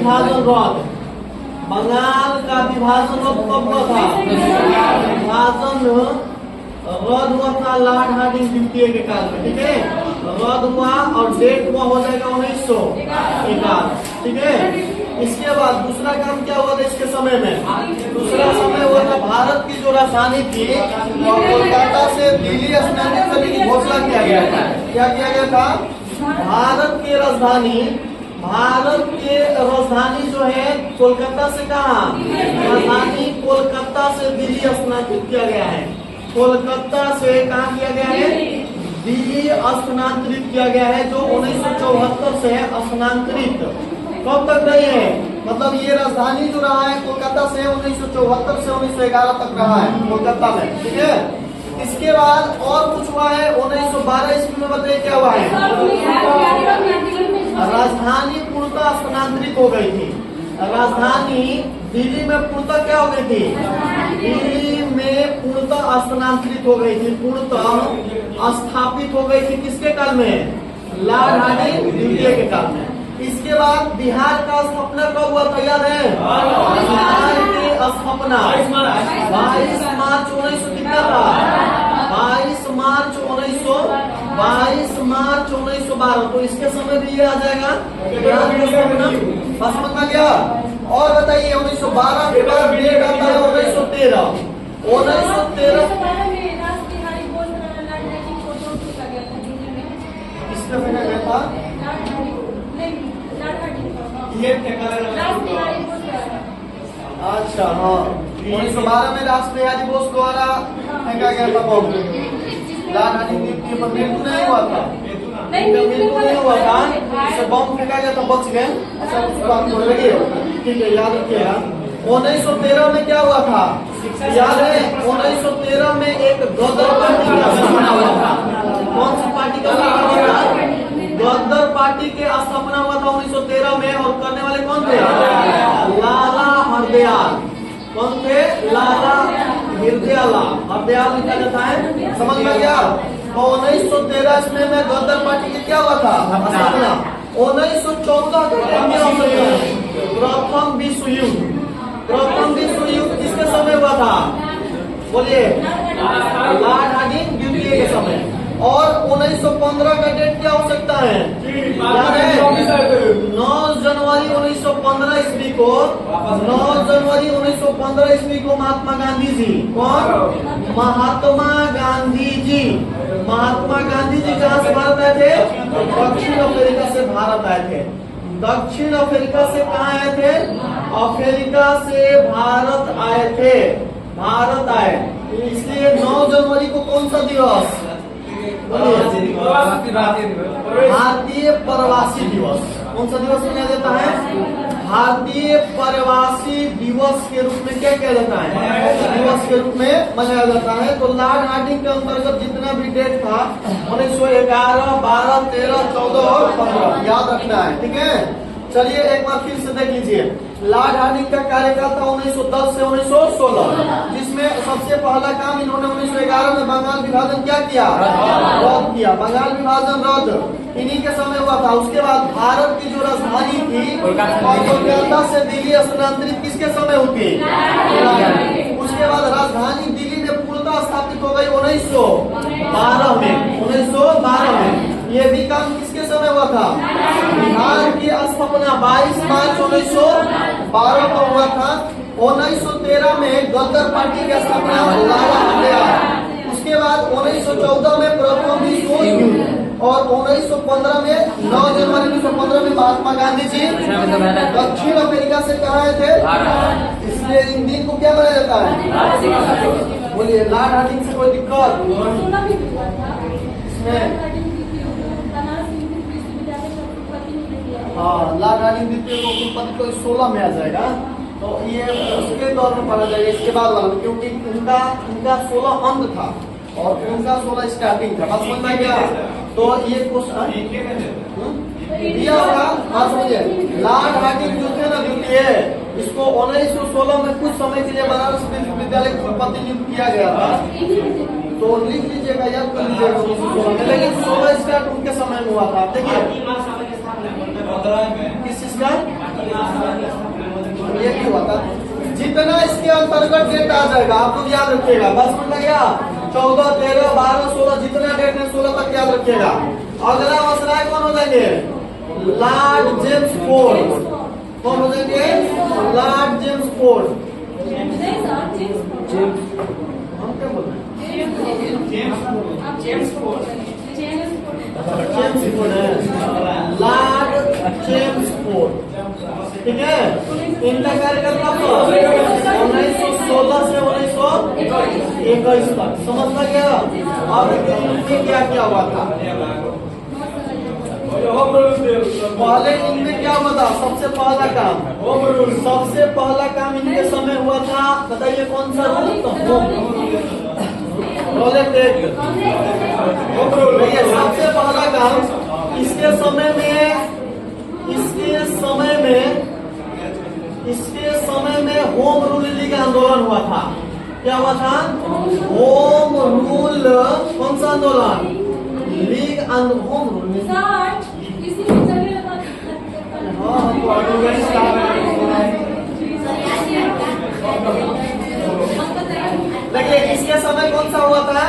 विभाजन रद्द, बंगाल का विभाजन रद्द कब हुआ था? विभाजन रद्द हुआ था लॉर्ड हार्डिंग द्वितीय के काल में, ठीक है, रद्द हुआ और डेट हुआ हो जाएगा 1901, ठीक है। इसके बाद दूसरा काम क्या हुआ था इसके समय में? दूसरा समय हुआ था भारत की जो राजधानी थी और कोलकाता से दिल्ली स्थानांतरित करने की घोषणा किया गया था। क्या किया गया था? भारत की राजधानी जो है कोलकाता से कहाँ? राजधानी कोलकाता से दिल्ली स्थानांतरित किया गया है। कोलकाता से कहाँ किया गया है? दिल्ली स्थानांतरित किया गया है, जो 1974 से स्थानांतरित कब तक रही है? मतलब ये राजधानी जो रहा है कोलकाता से 1974 से 1911 तक रहा है कोलकाता में, ठीक है। इसके बाद और कुछ हुआ है 1912 ईस्वी में, बताइए क्या हुआ है? राजधानी पूर्णतः स्थानांतरित हो गई थी। राजधानी दिल्ली में पूर्णतः क्या हो गई थी? दिल्ली में पूर्णतः स्थानांतरित हो गई थी, पूर्णतः स्थापित हो गई थी। किसके काल में? लॉर्ड हार्डिंग द्वितीय के काल में। इसके बाद बिहार का स्थापना कब हुआ था, याद है? बिहार की स्थापना 22 मार्च 1900 कितना था? 22 मार्च 1912। तो इसके समय भी ये आ जाएगा बिहार की स्थापना। बस समझ में गया? और बताइए 1912 के बाद डेट आता है 1913। 1913 किसका फेंका गया था? अच्छा, हाँ, 1912 में राष्ट्रपति बोस द्वारा फेंका गया था बम। लॉर्ड हार्डिंग द्वितीय पर मृत्यु नहीं हुआ था, मृत्यु नहीं हुआ था, इससे बम फेंका गया तो बच गए। अच्छा, कुछ बात बोल रही हो, ठीक है, याद रखिएगा। 1913 में क्या हुआ था? याद है? 1913 में एक गदर पार्टी का स्थापना हुआ था। कौन सी पार्टी का स्थापना हुआ था? गदर पार्टी के स्थापना हुआ था 1913 में। और करने वाले कौन थे? लाला हरदयाल। कौन थे? लाला हरदयाल लिखा जाता है। समझ में गया? तो 1913 में गदर पार्टी की क्या हुआ था स्थापना? 1914 प्रथम विश्व युद्ध किसके समय हुआ था? बोलिए, लॉर्ड हार्डिंग द्वितीय के समय। और 1915 का डेट क्या हो सकता है? 9 जनवरी 1915 ईस्वी को, 9 जनवरी 1915 ईस्वी को महात्मा गांधी जी, कौन? महात्मा गांधी जी कहाँ से भारत आए थे? दक्षिण अफ्रीका से भारत आए थे। दक्षिण अफ्रीका से कहाँ आए थे? अफ्रीका से भारत आए थे, भारत आए। इसलिए 9 जनवरी को कौन सा दिवस? भारतीय प्रवासी दिवस। कौन सा दिवस मनाया जाता है? भारतीय प्रवासी दिवस के रूप में क्या किया जाता है? दिवस के रूप में मनाया जाता है। तो लॉर्ड हार्डिंग के अंतर्गत जितना भी डेट था 1911, 12, 13, 14 और 15 याद रखना है, ठीक है। चलिए एक बार फिर से देख लीजिए। लॉर्ड हार्डिंग का कार्यकाल था 1910 से 1916, जिसमें सबसे पहला काम इन्होंने 1911 में बंगाल विभाजन क्या किया? रद्द किया। बंगाल विभाजन रद्द इन्हीं के समय हुआ था। उसके बाद भारत की जो राजधानी थी कोलकाता से दिल्ली स्थानांतरित किसके समय हुई? उसके बाद राजधानी दिल्ली में पूर्णतः स्थापित हो गई 1912 में। 1912 में ये भी काम किसके समय हुआ था? बिहार की स्थापना 22 मार्च 1912 को हुआ था। 1913 में गदर पार्टी की स्थापना लाला हरदयाल। उसके बाद 1914 में प्रथम विश्व युद्ध और 1915 में 9 जनवरी 1915 में महात्मा गांधी जी दक्षिण अफ्रीका से कहाँ आए थे? इसलिए इन दिन को क्या बनाया जाता है? बोलिए, लॉर्ड हार्डिंग से कोई दिक्कत? हाँ, लॉर्ड हार्डिंग द्वितीय को कुलपति को 16 में आ जाएगा। तो ये उसके दौर में पढ़ा जाएगा, इसके बाद वाला, क्योंकि उनका 16 अंत था और उनका 16 स्टार्टिंग था। बात समझ में गया? तो ये क्वेश्चन दिया होगा। बात समझिए, लॉर्ड हार्डिंग जो थे ना द्वितीय, इसको 1916 में कुछ समय के लिए बनारस विश्वविद्यालय कुलपति नियुक्त किया गया था। तो लिख लीजिएगा, याद कर लीजिएगा 1916 में। लेकिन 16 स्टार्ट उनके समय में हुआ था। देखिए किस चीज का? ये क्यों हुआ था? जितना इसके अंतर्गत डेट आ जाएगा आप लोग याद रखिएगा, बस समझ में गया? 14, 13, 12, 16 जितना डेट है 16 तक याद रखिएगा। अगला मसला कौन हो जाएंगे? Lord James Ford. कौन हो जाएंगे? Lord James Ford. हम क्या बोल रहे हैं? जेम्स फोर्ड है, लॉर्ड जेम्स फोर्ड, ठीक है। इनका कार्यकाल कब था? 1916 से 1921 तक। समझ में गया? अब इनमें क्या क्या हुआ था? पहले इनमें क्या हुआ था? सबसे पहला काम इनके समय हुआ था, बताइए कौन सा रूल? सबसे पहला काम इसके समय में होम रूल लीग आंदोलन हुआ था। क्या हुआ था? होम रूल, कौन सा आंदोलन? League home rule. देखिए इसके समय कौन सा हुआ था?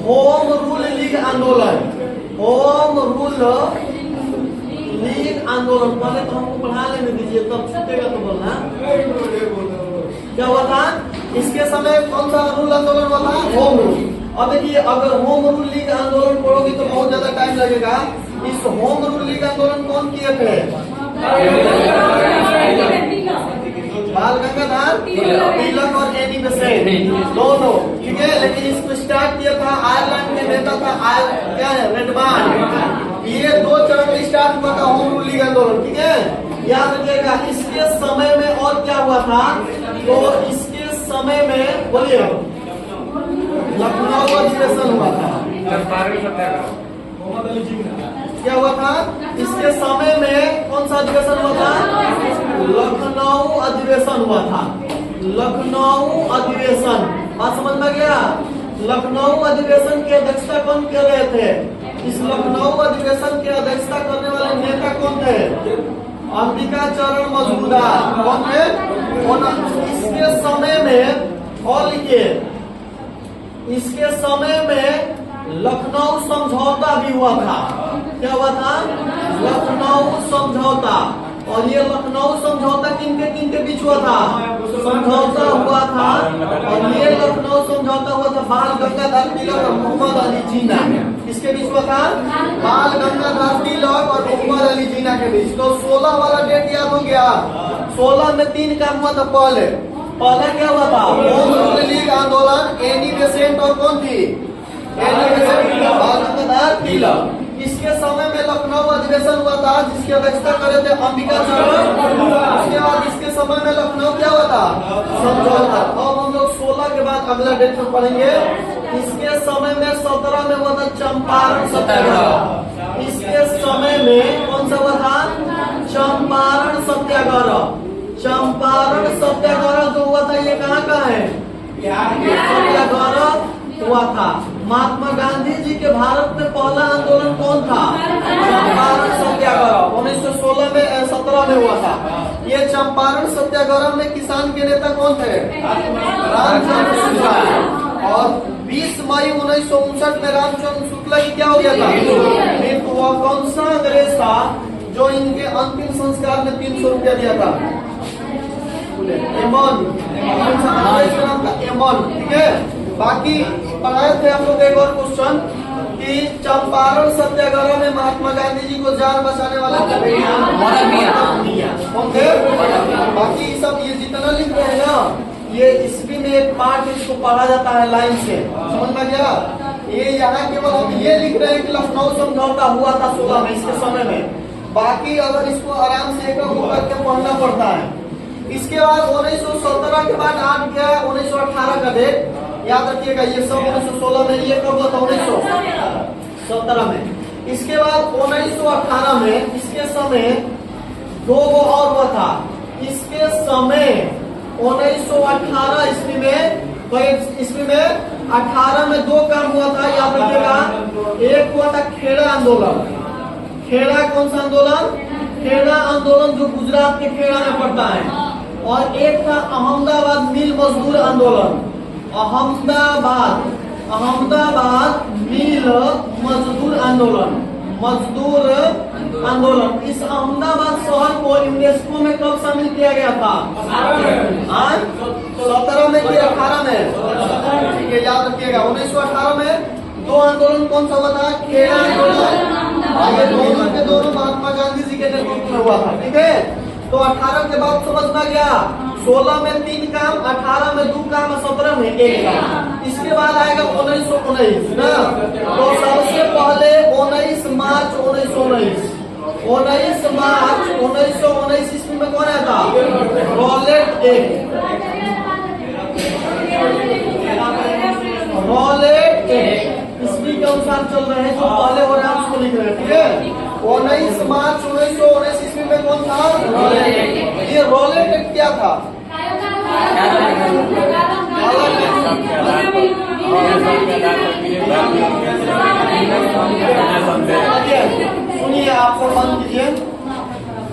होम रूल लीग आंदोलन। होम रूल लीग आंदोलन। पहले तो हमको पढ़ा लेने दीजिए, तब छूटेगा तो बोलना। क्या हुआ था? इसके समय कौन सा रूल आंदोलन हुआ था? Home rule. अब देखिए अगर होम रूल लीग आंदोलन पढ़ोगे तो बहुत ज्यादा टाइम लगेगा। इस होम रूल लीग आंदोलन कौन किए थे? बाल गंगाधर तिलक और एनी बेसेंट दोनों, ठीक है। लेकिन इसको स्टार्ट किया था आयरलैंड के नेता था क्या है? रेडमान। ये 2 चरण में स्टार्ट हुआ था होम रूल लीग आंदोलन, ठीक है। याद रखिएगा इसके समय में और क्या हुआ था? तो इसके समय में बोलिए लखनऊ अधिवेशन हुआ था। क्या हुआ था? इसके समय में कौन सा अधिवेशन हुआ था? लखनऊ अधिवेशन हुआ था। लखनऊ अधिवेशन, बात समझ में गया? लखनऊ अधिवेशन की अध्यक्षता कौन कर रहे थे? इस लखनऊ अधिवेशन की अध्यक्षता करने वाले नेता कौन थे? अंबिका चरण मजूमदार। कौन थे? इसके समय में और लिखिए, इसके समय में लखनऊ समझौता भी हुआ था। क्या हुआ था? लखनऊ समझौता। और ये लखनऊ समझौता किनके बीच हुआ था? समझौता हुआ था। और ये लखनऊ समझौता हुआ था बाल गंगाधर तिलक और मोहम्मद अली जिन्ना। किसके बीच हुआ था? बाल गंगाधर तिलक और मोहम्मद अली जिन्ना के बीच। तो 16 वाला डेट याद हो गया। 16 में 3 काम हुआ था। पहले क्या हुआ था? होम रूल लीग आंदोलन, एनी बेसेंट और कौन थी? बाल गंगाधर तिलक। इसके समय में लखनऊ अधिवेशन हुआ था जिसकी अध्यक्षता करे थे अंबिका चरण। उसके बाद इसके समय में लखनऊ क्या हुआ था? समझौता। अब हम लोग 16 के बाद अगला डेट में पढ़ेंगे। इसके समय में 17 में हुआ था चंपारण सत्याग्रह। इसके समय में कौन सा हुआ था? चंपारण सत्याग्रह। चंपारण सत्याग्रह जो हुआ था ये कहाँ का है? सत्याग्रह हुआ था। महात्मा गांधी जी के भारत में पहला आंदोलन कौन था? चंपारण सत्याग्रह 1916 में 17 में हुआ था। ये चंपारण सत्याग्रह में किसान के नेता कौन थे? रामचंद्र शुक्ला। और 20 मई 1959 में रामचंद्र शुक्ला की क्या हो गया था? तो वह कौन सा अंग्रेज था जो इनके अंतिम संस्कार में 300 रुपया दिया था? एमन। नाम था एमन, ठीक है। बाकी पढ़ाए थे हम लोग एक और क्वेश्चन कि चंपारण सत्याग्रह में महात्मा गांधी जी को जान बचाने वाला कौन थे? बाकी सब ये जितना लिख रहे हैं ना, ये ईस्वी में एक पार्ट इसको पढ़ा जाता है लाइन से। समझ में गया? ये यहाँ केवल हम ये लिख रहे हैं कि लखनऊ समझौता हुआ था 16 में इसके समय में। बाकी अगर इसको आराम से एक करके पढ़ना पड़ता है। इसके बाद 1917 के बाद आ गया 1918 का डेट। याद रखिएगा ये सब 1916 में, ये कब हुआ था? 1917 में। इसके बाद 1918 में इसके समय 2 और हुआ था। इसके समय 1918 ईस्वी में 18 में 2 काम हुआ था। याद रखिएगा, एक हुआ था खेड़ा आंदोलन। खेड़ा कौन सा आंदोलन? खेड़ा आंदोलन जो गुजरात के खेड़ा में पड़ता है, और एक था अहमदाबाद मिल मजदूर आंदोलन। अहमदाबाद मिल मजदूर आंदोलन, इस अहमदाबाद शहर को यूनेस्को में कब शामिल किया गया था? 17 में कि 18 में? ठीक है, याद रखिएगा। 1918 में दो आंदोलन कौन सा हुआ था? खेड़ा आंदोलन, ये दोनों के दोनों महात्मा गांधी जी के नेतृत्व में हुआ था। ठीक है, तो 18 के बाद समझना गया, 16 में 3 काम, 18 में 2 काम, 17 में 1 काम। इसके बाद आएगा 1919 ना। तो सबसे पहले 19 मार्च 1919 ईस्वी में कौन आया था? Rowlatt act. ईस्वी के अनुसार चल रहे हैं, जो पहले हो रहा है उसको लिख रहे हैं। ठीक है, 19 मार्च 1919 ईस्वी में कौन था? ये रॉलेट एक्ट क्या था? सुनिए, आपको मान कीजिए,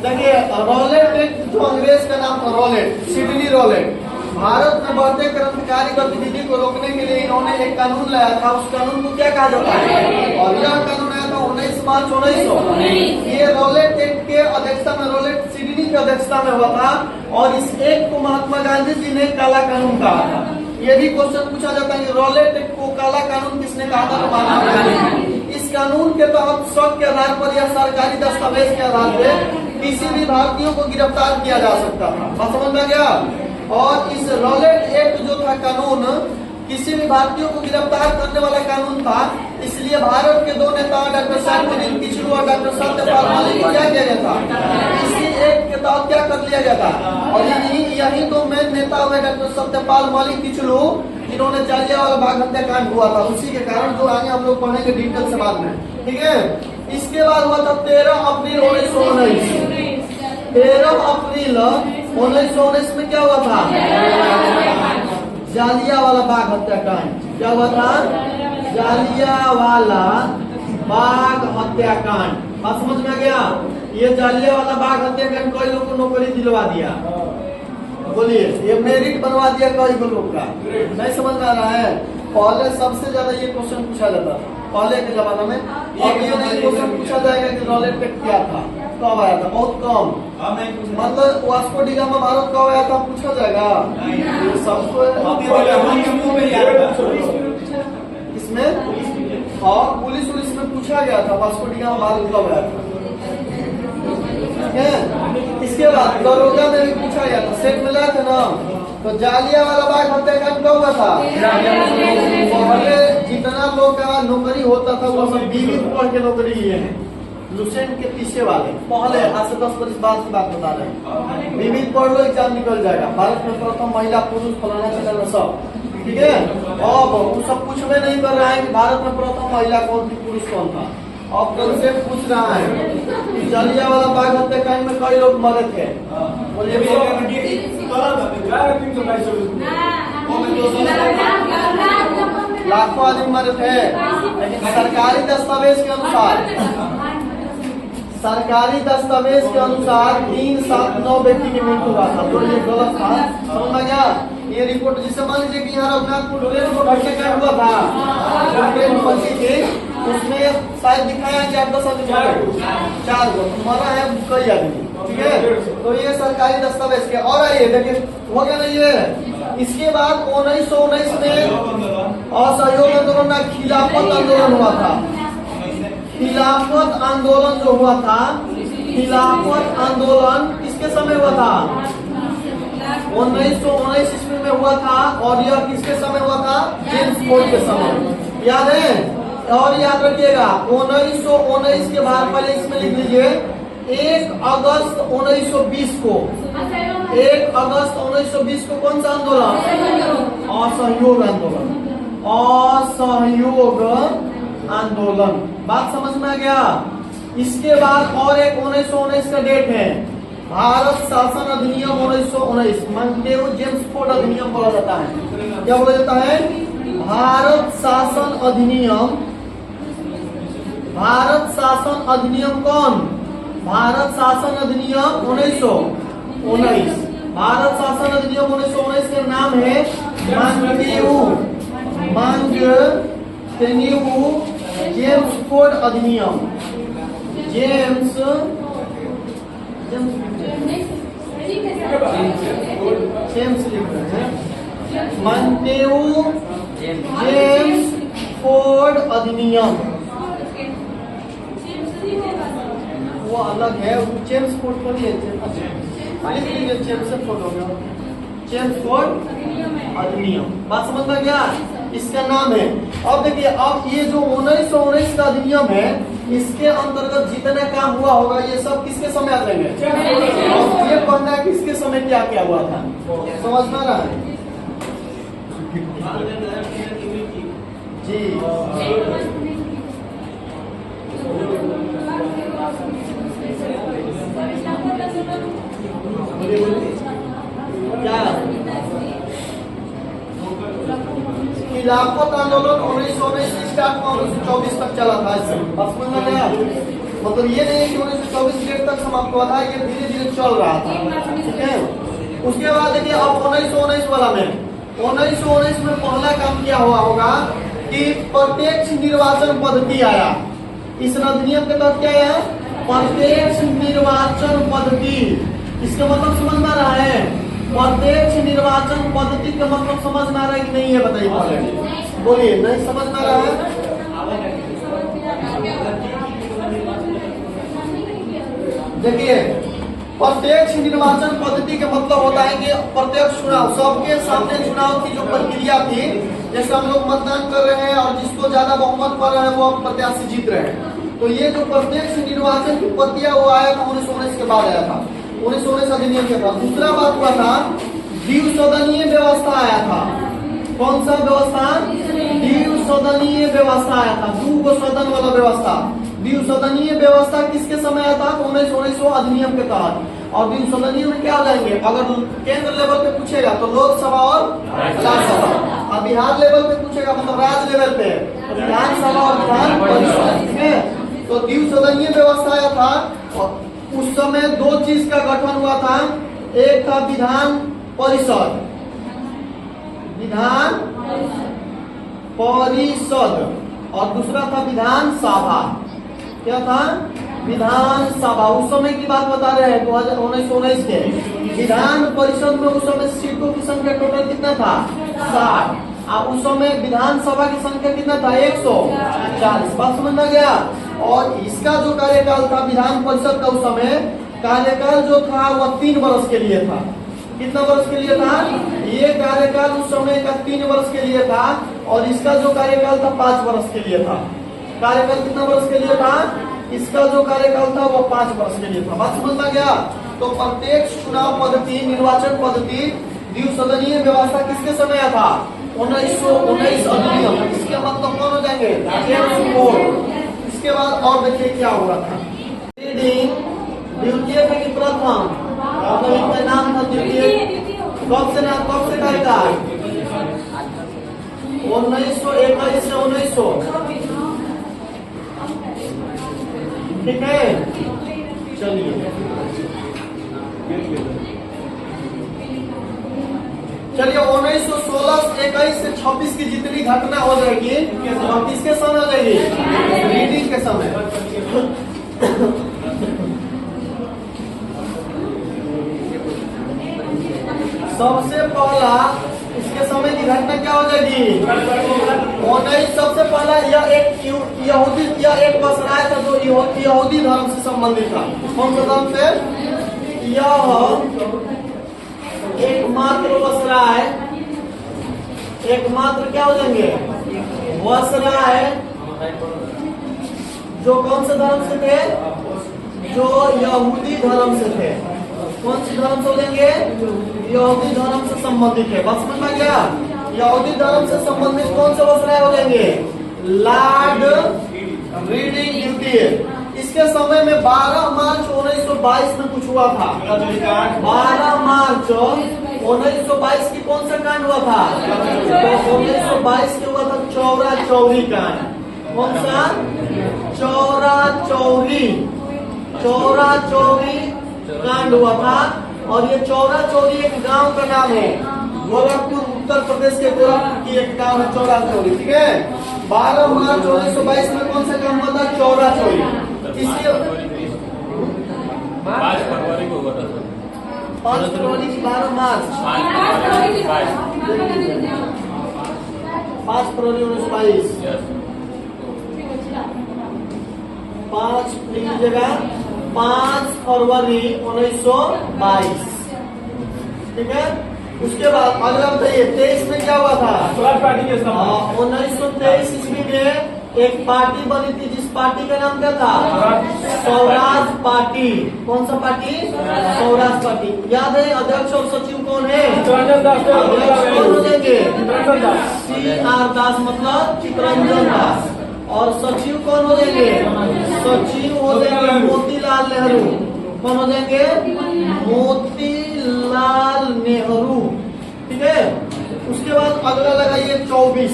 देखिए रॉलेट एक्ट जो अंग्रेज का नाम था रॉलेट, सिडनी रॉलेट, भारत में बढ़ते क्रांतिकारी गतिविधि को रोकने के लिए इन्होंने एक कानून लाया था। उस कानून को क्या कहा जाता है? और यह कानून आया था 19 मार्च 1919। ये रॉलेट एक्ट के अध्यक्षता में, रॉलेट सिडनी की अध्यक्षता में हुआ था, और इस एक्ट को महात्मा गांधी जी ने काला कानून कहा था। ये भी क्वेश्चन पूछा जाता है कि रॉलेट एक्ट को काला कानून किसने कहा था? तो महात्मा गांधी। इस कानून के तहत शक के आधार पर या सरकारी दस्तावेज के आधार पर किसी भी भारतीयों को गिरफ्तार किया जा सकता था। बात समझ में गया? और इस रॉलेट एक्ट जो था कानून, किसी भी भारतीयों को गिरफ्तार करने वाला कानून था। इसलिए भारत के दो नेता डॉक्टर सत्यपाल किचलू और डॉक्टर सत्यपाल मलिक को क्या किया गया था? इसी एक्ट के तहत क्या कर लिया गया था? और यही दो मेन नेता हुए डॉक्टर सत्यपाल मलिक किचलू, जिन्होंने जालियांवाला बाग हत्याकांड हुआ था। उसी के कारण जो आगे हम लोग पढ़ेंगे डिटेल से बाद में। ठीक है, इसके बाद हुआ था 13 अप्रैल 1919। 13 अप्रैल 1919 में क्या हुआ था? जालियांवाला बाग हत्याकांड। क्या हुआ था? जालियांवाला बाग हत्याकांड। बात समझ में आ गया? ये जालियांवाला बाग हत्याकांड कई लोगों को नौकरी दिलवा दिया। बोलिए, ये मेरिट बनवा दिया कई लोगों का। नहीं समझ में आ रहा है? पहले सबसे ज्यादा ये क्वेश्चन पूछा जाता था पहले के जमाने में। अब ये नहीं क्वेश्चन पूछा जाएगा कि रॉलेट एक्ट क्या था, कब आया था, बहुत कम। मतलब वास्को डी गामा भारत कब आया था पूछा जाएगा? सबको इसमें और पुलिस में पूछा गया था वास्को डी गामा भारत कब आया था। इसके बाद दरोगा में भी पूछा गया था, सेट मिला था ना। तो जालियांवाला बाग हत्याकांड कब हुआ था? पहले जितना लोग का नौकरी होता था वो सब बीवी पढ़ के नौकरी लिए हैं। लुसेंट के पीछे वाले पहले, आज से 10 वर्ष बाद की बात बता रहे हैं। बीवी पढ़ लो, एग्जाम निकल जाएगा। भारत में प्रथम महिला पुरुष फलाना चलाना सब। ठीक है, अब वो सब कुछ में नहीं कर रहा है कि भारत में प्रथम महिला कौन थी, पुरुष कौन था। अब कंसेप्ट पूछ रहा है कि जालियांवाला बाग हत्याकांड में कई लोग मरे थे। बोलिए, लाखों आदमी मरे थे। लेकिन सरकारी दस्तावेज के अनुसार 379 व्यक्ति की मृत्यु हुआ था। तो ये गलत था, समझ में गया? ये रिपोर्ट जिसे मान लीजिए कि यहाँ रघुनाथपुर ट्रेन को हत्याकांड हुआ था, ट्रेन फंसी थी, उसमें शायद दिखाया कि 10 आदमी 4 गो मरा है, कई आदमी। ठीक है, तो ये सरकारी दस्तावेज के। और आइए देखिए, हो गया नहीं ये। इसके बाद 1919 में असहयोग आंदोलन, खिलाफत आंदोलन हुआ था। खिलाफत आंदोलन जो हुआ था, खिलाफत आंदोलन किसके समय हुआ था? 1919 ईस्वी में हुआ था। और यह किसके समय हुआ था? जेम्स फोर्ड के समय। याद है? और याद रखिएगा 1919 के बाद पहले इसमें लिख लीजिए 1 अगस्त 1920 को, 1 अगस्त 1920 को कौन सा आंदोलन? असहयोग आंदोलन। असहयोग आंदोलन। बात समझ में आ गया? इसके बाद और एक 1919 का डेट है, भारत शासन अधिनियम 1919, मंटेगो जेम्स फोर्ड अधिनियम बोला जाता है। क्या बोला जाता है? भारत शासन अधिनियम। भारत शासन अधिनियम कौन? भारत शासन अधिनियम 1919। भारत शासन अधिनियम 1919 का नाम है मांगटेन्यू जेम्स कोड अधिनियम। जेम्स लिख रहे हैं, मांगटेन्यू जेम्स कोड अधिनियम, वो अलग है। जेम्स कोड को नहीं है, जेम्स कोड अधिनियम। बात समझ में गया? इसका नाम है। अब देखिए, अब ये जो 1919 का अधिनियम है, इसके अंतर्गत जितना काम हुआ होगा ये सब किसके समय आ जाएंगे? और ये पढ़ना है किसके समय क्या क्या हुआ था, समझ में आ रहा है जी? क्या खिलाफत आंदोलन 1919 से स्टार्ट हुआ, 1924 तक चला था। इससे बस समझ में गया? मतलब ये नहीं कि 1924 डेट तक समाप्त हुआ था, ये धीरे धीरे चल रहा था, ठीक है। उसके बाद देखिए, अब 1919 वाला में 1919 में पहला काम क्या हुआ होगा कि प्रत्यक्ष निर्वाचन पद्धति आया। इस अधिनियम के तहत क्या है? प्रत्यक्ष निर्वाचन पद्धति। इसका मतलब समझ में आ रहा है? प्रत्यक्ष निर्वाचन पद्धति का मतलब समझ में आ रहा है कि नहीं है? बताइए, बोलिए। नहीं समझ में आ रहा है? देखिए, प्रत्यक्ष निर्वाचन पद्धति का मतलब होता है कि प्रत्यक्ष चुनाव, सबके सामने चुनाव की जो प्रक्रिया थी, जैसे हम लोग मतदान कर रहे हैं और जिसको ज्यादा बहुमत पा रहे हैं वो प्रत्याशी जीत रहे हैं। तो ये जो प्रत्यक्ष निर्वाचन की प्रक्रिया वो आया था 1919 के बाद आया था, 1919 अधिनियम के बाद। दूसरा बात हुआ था द्विसदनीय व्यवस्था आया था। कौन सा व्यवस्था? द्विसदनीय व्यवस्था आया था, 2 सदन वाला व्यवस्था। द्विसदनीय व्यवस्था किसके समय आया था? 1919 अधिनियम के तहत। और द्विसदनीय में क्या हो जाएंगे? अगर केंद्र लेवल पे पूछेगा तो लोकसभा और राज्यसभा, और बिहार लेवल पे पूछेगा मतलब राज्य लेवल पे विधानसभा और विधान परिषद, ठीक है। तो द्विसदनीय व्यवस्था आया था। उस समय 2 चीज का गठन हुआ था, एक था विधान परिषद, और दूसरा था विधानसभा। क्या था? विधानसभा। उस समय की बात बता रहे हैं 1919 के। विधान परिषद में उस समय सीटों की संख्या टोटल कितना था? 60। और उस समय विधानसभा की संख्या कितना था? 140। बात समझ में गया? और इसका जो कार्यकाल था विधान परिषद का, उस समय कार्यकाल जो था वह 3 वर्ष के लिए था। कितना वर्ष के लिए था? ये कार्यकाल उस समय का 3 वर्ष के लिए था, और इसका जो कार्यकाल था 5 वर्ष के लिए था। कार्यकाल कितना वर्ष के लिए था? इसका जो कार्यकाल था वो 5 वर्ष के लिए था। बात समझ में गया? तो प्रत्यक्ष चुनाव पद्धति, निर्वाचन पद्धति, द्विसदनीय व्यवस्था किसके समय था? 1919 अधिनियम। इसके मतलब कौन हो जाएंगे? James code. इसके बाद और देखिए क्या हुआ था। रीडिंग द्वितीय था कि प्रथम? मतलब इनका नाम था द्वितीय। कब से कार्यकाल? 1921 से 1900, ठीक है। चलिए, चलिए 1916 से 21 से 26 की जितनी घटना हो जाएगी और किसके समय हो जाएगी? रीडिंग के समय। सबसे पहला इसके समय की घटना क्या हो जाएगी? सबसे पहला यह एक यहूदी या एक बसराय था जो यहूदी धर्म से संबंधित था। कौन सा धर्म से? यह एकमात्र बसराय, एकमात्र क्या हो जाएंगे? बसराय जो कौन से धर्म से थे? जो यहूदी धर्म से थे। कौन सी धर्म से हो जाएंगे? यहूदी धर्म से संबंधित है। बस समझ में गया? यहूदी धर्म से संबंधित कौन से बसराय हो जाएंगे? लॉर्ड रीडिंग द्वितीय। इसके समय में 12 मार्च 1922 में कुछ हुआ था। 12 मार्च 1922 की कौन सा कांड हुआ था? 1922 के हुआ था चौरा चौरी कांड। कौन सा? चौरा चौरी। चौरा चौरी कांड हुआ था। और ये चौरा चौरी एक गांव का नाम है, गोरखपुर उत्तर प्रदेश के गोरखपुर की एक गांव है चौरा चौरी, ठीक है। 12 मार्च 1922 में कौन सा काम हुआ था? चौरा चौरी। इसके 5 फरवरी को हुआ था सर। 5 फरवरी की 12 मार्च 5 फरवरी 1922। 5 लीजिएगा, 5 फरवरी 1922, ठीक है। उसके बाद अगला बताइए 23 में क्या हुआ था? 1923 ईस्वी में एक पार्टी बनी थी, जिस पार्टी का नाम क्या था? स्वराज पार्टी। कौन सा पार्टी? स्वराज पार्टी। याद है अध्यक्ष और सचिव कौन है? अध्यक्ष कौन हो जाएंगे? CR दास, मतलब चितरंजन दास। और सचिव कौन हो जाएंगे? सचिव हो जाएंगे मोतीलाल नेहरू। कौन हो जाएंगे? मोतीलाल नेहरू, ठीक है। उसके बाद अगला लगाइए 24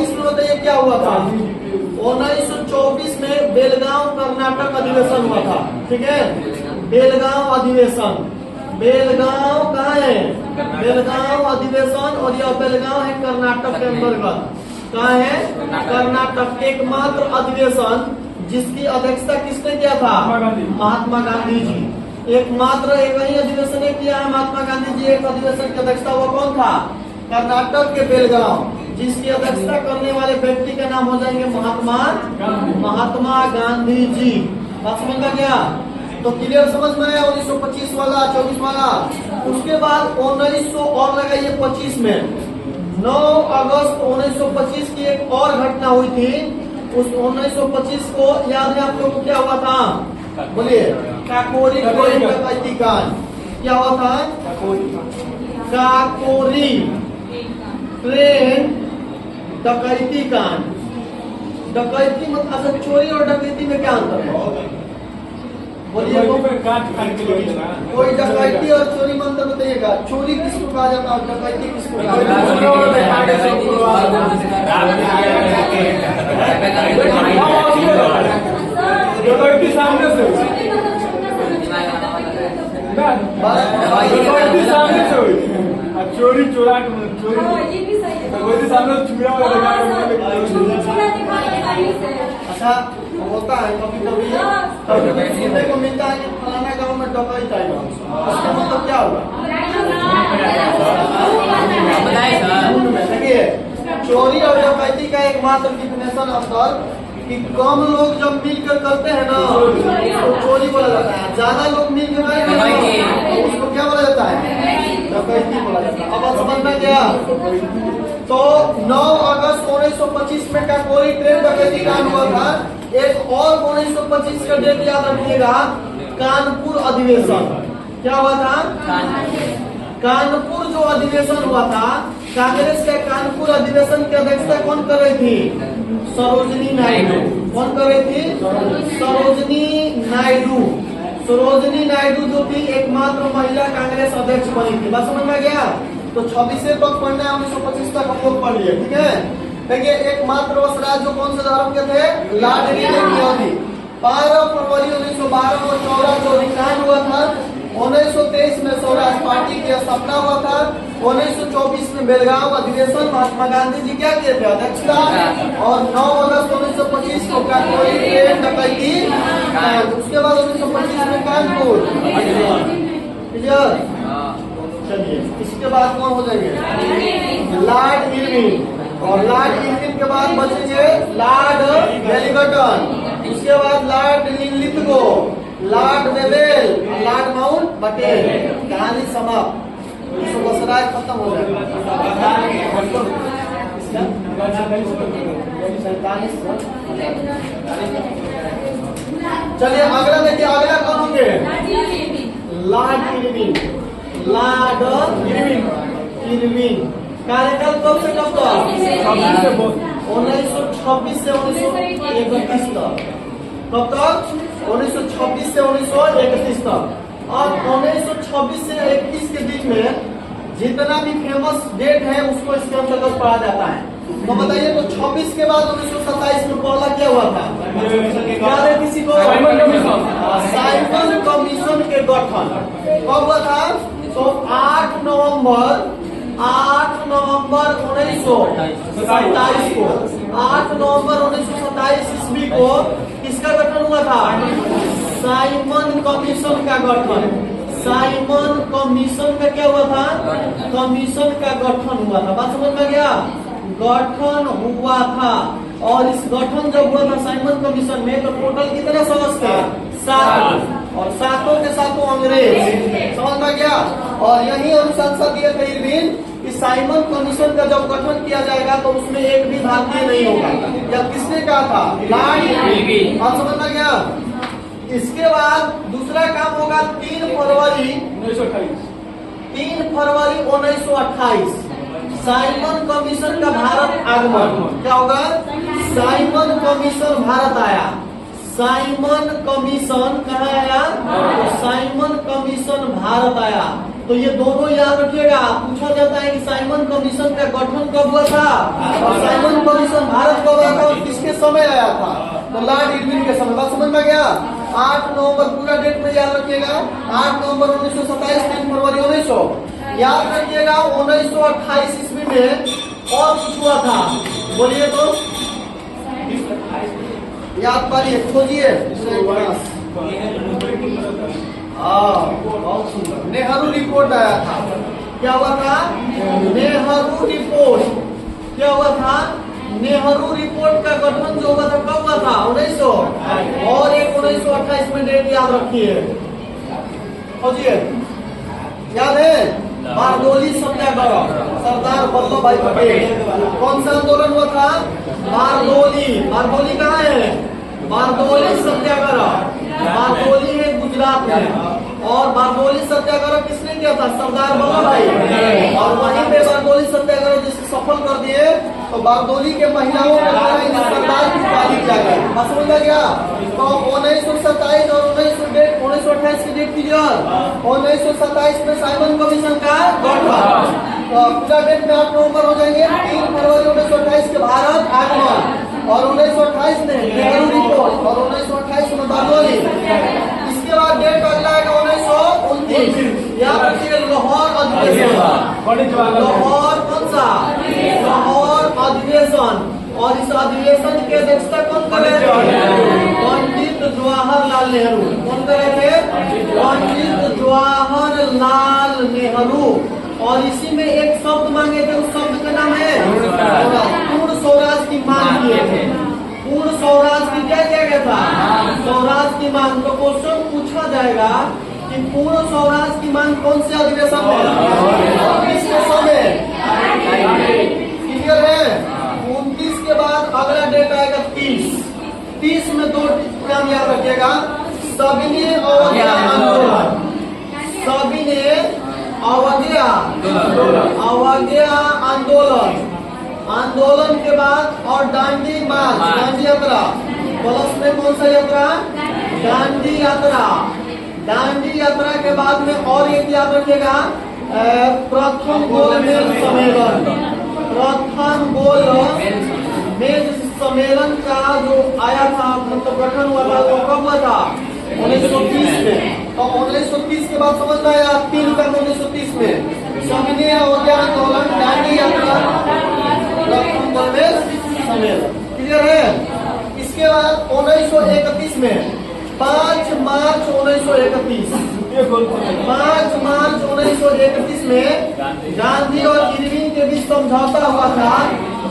में बताइए क्या हुआ था? 1924 में बेलगांव कर्नाटक अधिवेशन हुआ था, ठीक है। बेलगांव अधिवेशन, बेलगांव कहाँ है? बेलगांव अधिवेशन। और यह बेलगांव है कर्नाटक के अंतर्गत। कहाँ है? कर्नाटक। एकमात्र अधिवेशन जिसकी अध्यक्षता किसने किया था? महात्मा गांधी जी। एकमात्र एक ही अधिवेशन ने किया है महात्मा गांधी जी। एक अधिवेशन की अध्यक्षता वो कौन था? कर्नाटक के बेलगांव। जिसकी अध्यक्षता करने वाले व्यक्ति का नाम हो जाएंगे महात्मा गांधी जी। बात समझ में गया? तो क्लियर समझ में आया 1925 वाला, 24 वाला। उसके बाद 1900 और लगाइए 25 में 9 अगस्त 1925 की एक और घटना हुई थी। उस 1925 को याद है आप लोग को? क्या हुआ था? बोलिए। काकोरी डकैती कांड। क्या हुआ था? काकोरी ट्रेन डकैती कांड। डकैती मतलब अच्छा, चोरी और डकैती में क्या अंतर है? बोलिए। कोई डकैती और चोरी में अंतर बताइएगा। चोरी किसको कहा जाता है? डकैती किसको कहा जाता है? डकैती सामने से हुई, चोरी चोरा चोरी सामने चूड़ा वाला। अच्छा होता है कभी कभी सुनने को मिलता है कि फलाना गांव में डकैत आएगा, उसका मतलब क्या होगा? देखिए चोरी और डकैती का एकमात्र डिफिनेशन अंतर कि कम लोग जब मिलकर करते हैं ना तो चोरी बोला जाता है। ज्यादा लोग मिलकर तो उसको क्या बोला जाता है? डकैती बोला जाता है। अब समझना क्या? तो 9 अगस्त 1925 में काकोरी ट्रेन डकैती कांड हुआ था। एक और 1925 का डेट याद रखिएगा, कानपुर अधिवेशन। क्या हुआ था? कानपुर जो अधिवेशन हुआ था, कांग्रेस के कानपुर अधिवेशन की अध्यक्षता कौन कर रही थी? सरोजिनी नायडू। कौन कर रही थी? सरोजिनी नायडू। सरोजिनी नायडू जो थी एकमात्र महिला कांग्रेस अध्यक्ष बनी थी। बात समझ में गया? तो 26 से तक पढ़ना है, 1925 तक हम लोग पढ़ लिए, ठीक है। देखिए एकमात्र वसराज जो कौन से धर्म के थे? Lord Irwin. 12 फरवरी 1912 को चौरा चौरी कांड हुआ था। 1923 में स्वराज पार्टी की स्थापना हुआ था। 1924 में बेलगांव अधिवेशन महात्मा गांधी जी क्या किए थे? अध्यक्षता। और 9 अगस्त 1925 को काकोरी ट्रेन डकैती। उसके बाद 1925 में कानपुर। क्लियर? चलिए इसके बाद कौन हो जाएंगे? Lord Irwin. और लॉर्ड इरविन के बाद बचेंगे लॉर्ड वेलिंगटन। उसके बाद Lord Linlithgow, Lord Wavell, Lord Mountbatten. कहानी समाप्त। वसराज खत्म हो जाएगा। चलिए अगला देखिए, अगला कौन होंगे? Lord Irwin. लॉर्ड इरविन कार्यकाल कब से कब तक? 1926 से 1931 तक। कब तक? 1926 से 1931 तक। और 1926 से 31 के बीच में जितना भी फेमस डेट है उसको इसके अंतर्गत पढ़ा जाता है। तो बताइए तो 1924 के बाद 1927 में पहला क्या हुआ था? याद है किसी को? Simon commission. साइमन कमीशन के गठन कब हुआ था? तो 8 नवंबर 1927 को, 8 नवंबर 1927 ईस्वी को किसका गठन हुआ था? साइमन कमीशन का गठन। साइमन कमीशन का क्या हुआ था? कमीशन का गठन हुआ था। बात समझ में गया? गठन हुआ था। और इस गठन जब हुआ था साइमन कमीशन में, तो टोटल कितने सदस्य थे? 7। और 7 के 7 अंग्रेज। समझ में गया? और यही अनुशंसा दिए थे इरविन कि साइमन कमीशन का जब गठन किया जाएगा तो उसमें एक भी भारतीय नहीं होगा। या किसने कहा था? Lord Irwin. आप समझ में गया? इसके बाद दूसरा काम होगा 3 फरवरी 1928 साइमन कमीशन का भारत आगमन। क्या होगा? साइमन कमीशन भारत आया। साइमन कमीशन कहाँ आया? साइमन कमीशन भारत आया। तो ये दोनों याद रखिएगा। पूछा जाता है कि साइमन कमीशन का गठन कब हुआ था और साइमन कमीशन भारत कब आया था और किसके समय आया था? तो लॉर्ड इरविन के समय। बात समझ में गया? 8 नवंबर पूरा डेट में याद रखिएगा। 8 नवंबर 1927, 3 फरवरी 1900 याद रखिएगा। 1928 ईस्वी में और कुछ हुआ था, बोलिए तो। याद पारिए, खोजिए। बहुत सुंदर। नेहरू रिपोर्ट आया था। क्या हुआ था? नेहरू रिपोर्ट। क्या हुआ था? नेहरू रिपोर्ट का गठन जो हुआ था कब हुआ था? 1900। और एक 1928 में डेट याद रखिए, खोजिए। याद है? बारडोली सत्याग्रह, सरदार वल्लभ भाई पटेल। कौन सा आंदोलन हुआ था? बारडोली। बारडोली कहाँ है? बारडोली सत्याग्रह। बारडोली है गुजरात में। और बारडोली सत्याग्रह किसने किया था? सरदार वल्लभ भाई। और वहीं पे बारडोली सत्याग्रह जिसे सफल कर दिए, तो बारडोली के महिलाओं के द्वारा सरदार की उपाधि दिया गया। समझ में गया? तो 1927 और 1928 की डेट क्लियर। 1927 में साइमन कमीशन का गठन। पूरा डेट में 8 नवंबर हो जाएंगे। 3 फरवरी 1928 के भारत आगमन। और 1928 में नेहरू रिपोर्ट। और 1928 में बारडोली। इसके बाद डेट अगला है 1929। याद रखिए, लाहौर अधिवेशन। लाहौर कौन सा? लाहौर अधिवेशन। और इस अधिवेशन की अध्यक्षता कौन कर रहे थे? पंडित जवाहरलाल नेहरू। कौन कर रहे थे? पंडित जवाहरलाल नेहरू। और इसी में एक शब्द मांगे थे, उस शब्द का नाम है पूर्ण स्वराज की मांग किए थे। पूर्ण स्वराज की क्या किया गया था? स्वराज की मांग। तो क्वेश्चन पूछा जाएगा कि पूर्ण स्वराज की मांग कौन से अधिवेशन में, किसके समय? क्लियर है? 29 के बाद अगला डेट आएगा 30। 30 में 2 नाम याद रखिएगा। सविनय अवज्ञा आंदोलन। सविनय अवज्ञा आंदोलन। आंदोलन के बाद और दांडी मार्च, दांडी यात्रा। प्लस में कौन सा यात्रा? दांडी यात्रा। दांडी यात्रा के बाद में और एक याद रखिएगा, प्रथम गोलमेज सम्मेलन। प्रथम गोलमेज सम्मेलन का जो आया था, मतलब गठन हुआ था, वो कब हुआ था? 1930 में। तो 1930 के बाद समझ में आया 3 का 1930 में सविनय अवज्ञा आंदोलन, दांडी यात्रा, प्रथम गोलमेज सम्मेलन। क्लियर है? इसके बाद 1931 में 5 मार्च 1931। 5 मार्च 1931 में गांधी और इरविन के बीच समझौता हुआ था,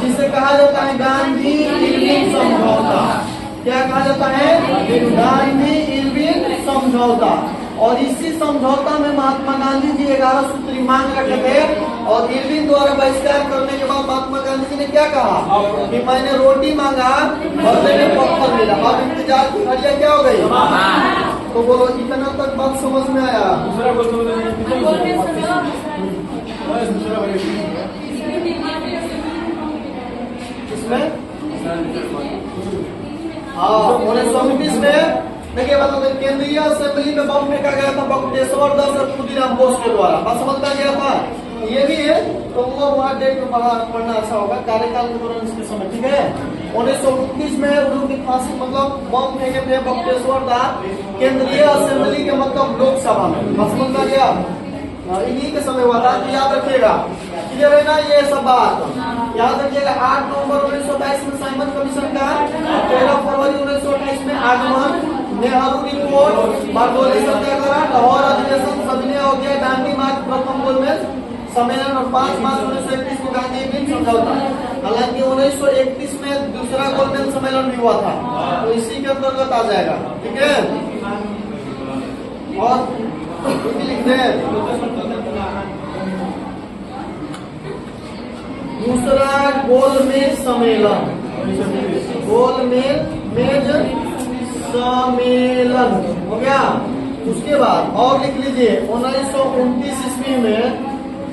जिसे कहा जाता है गांधी इरविन समझौता। क्या कहा जाता है? गांधी इरविन समझौता। और इसी समझौता में महात्मा गांधी जी 11 सूत्री मांग रखे थे। और इरविन द्वारा बहिष्कार करने के बाद महात्मा गांधी जी ने क्या कहा कि मैंने रोटी मांगा, बदले में पत्थर मिला। अब इंतजार की घड़ियां क्या हो गई? तो बोलो, इतना तक बात समझ में आया? इसमें हाँ 1929 में देखिए, मतलब केंद्रीय असेंबली में बम फेंका गया था बक्टेश्वर दास और खुदीराम बोस के द्वारा। बात समझता गया था? ये भी है। तो वो वहाँ डेट में पढ़ना अच्छा होगा, कार्यकाल के दौरान इसके समय। ठीक है? 1929 में उनकी फांसी मतलब बम फेंके थे बक्टेश्वर था केंद्रीय असेंबली के मतलब लोकसभा में समझ में गया। इन्हीं के समय हुआ था, तो याद रखिएगा, क्लियर है ना ये सब बात। याद रखिएगा 8 नवंबर 1922 में साइमन कमीशन का, 13 फरवरी 1928 में आगमन, नेहरू रिपोर्ट, बारडोली सत्याग्रह, लाहौर अधिवेशन, सविनय अवज्ञा, दांडी मार्च, प्रथम गोलमेज सम्मेलन और 5 मार्च 1931 को गांधी मिल समझौता। हालांकि 1931 में दूसरा गोलमेज सम्मेलन भी हुआ था, तो इसी के अंतर्गत आ जाएगा, ठीक है। और लिख दें दूसरा गोलमेज सम्मेलन, गोलमेज सम्मेलन हो गया। उसके बाद और लिख लीजिए 1929 ईस्वी में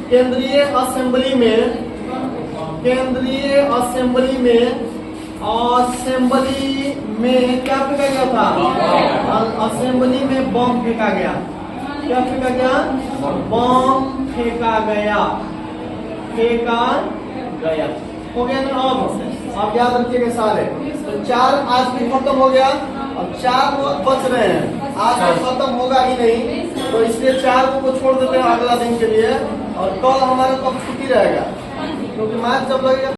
केंद्रीय असेंबली में क्या फेंका गया था? असेंबली में बम फेंका गया। क्या फेंका गया? बम फेंका गया हो गया ना। अब आप याद रखिएगा सारे, तो 4 आज भी खत्म हो गया, अब 4 बच रहे हैं, आज तो खत्म होगा ही नहीं, तो इसलिए 4 को छोड़ देते हैं अगला दिन के लिए, और कल हमारा कब छुट्टी रहेगा, क्योंकि मैच जब लगेगा